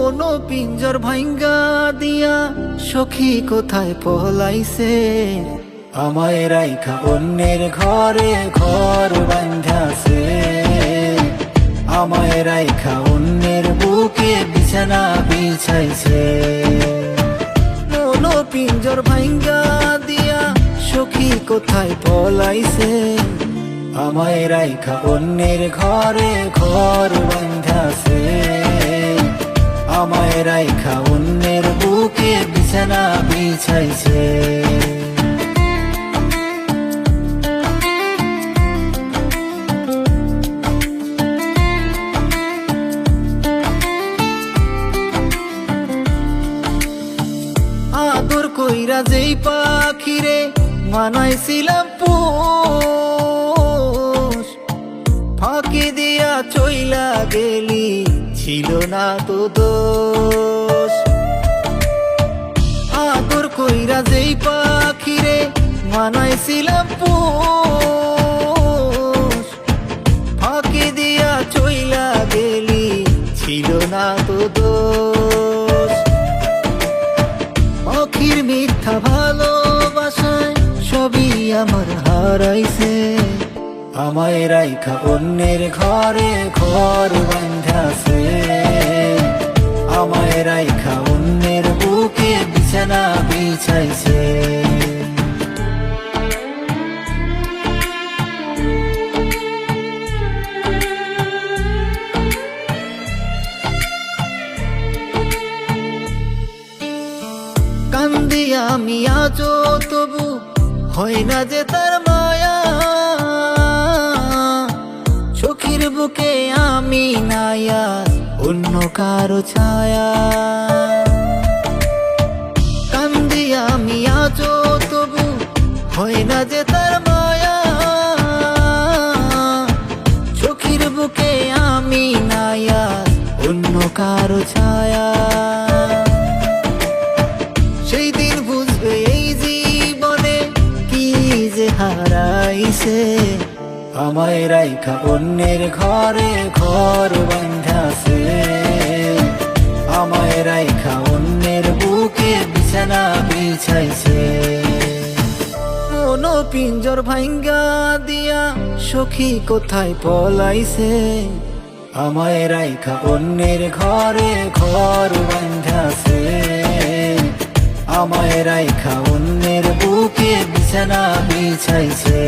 মন পিঞ্জর ভাঙ্গা দিয়া সখী কোথায় পলাইছে, আমায় রাইখা অন্যের ঘরে ঘর বাঁধাছে, আমায় রাইখা অন্যের বুকে বিছানা বিছাইছে। মন পিঞ্জর ভাঙ্গা দিয়া সখী কোথায় পলাইছে, আমায় রাইখা অন্যের ঘরে ঘর বাঁধাছে, আমায় রাইখা অন্যের বুকে বিছানা বিছাইছে। আদর কইরা যেই পাখিরে মানাইছিলাম পোষ, ফাঁকি দিয়া চইলা গেলি ছিল না তো দোষ। আদর কইরা যেই পাখিরে মানাইছিলাম পোষ, ফাঁকি দিয়া চইলা গেলি ছিল না তো দোষ। পাখির মিথ্যা ভালোবাসায় সবই আমার হারাইছে, আমায় রাইখা অন্যের ঘরে ঘর বাঁধাছে, আমায় রাইখা অন্যের বুকে বিছানা বিছাইছে। কান্দি আমি আজও তবু হয় না যে তার মায়া, চোখের বুকে আমি নাইয়া অন্য কারো ছায়া। কান্দি আমি আজও তবু হয় না যে তার মায়া, চোখের বুকে আমি নাইয়া অন্য কারো ছায়া। সেই দিন বুঝবে এই জীবনে কি যে হারাইছে, আমায় রাইখা অন্যের ঘরে ঘর বাঁধাছে, আমায় রাইখা অন্যের বুকে বিছানা বিছাইছে। মন পিঞ্জর ভাঙ্গা দিয়া সখী কোথায় পলাইছে, আমায় রাইখা অন্যের ঘরে ঘর বাঁধাছে, আমায় রাইখা অন্যের বুকে বিছানা বিছাইছে।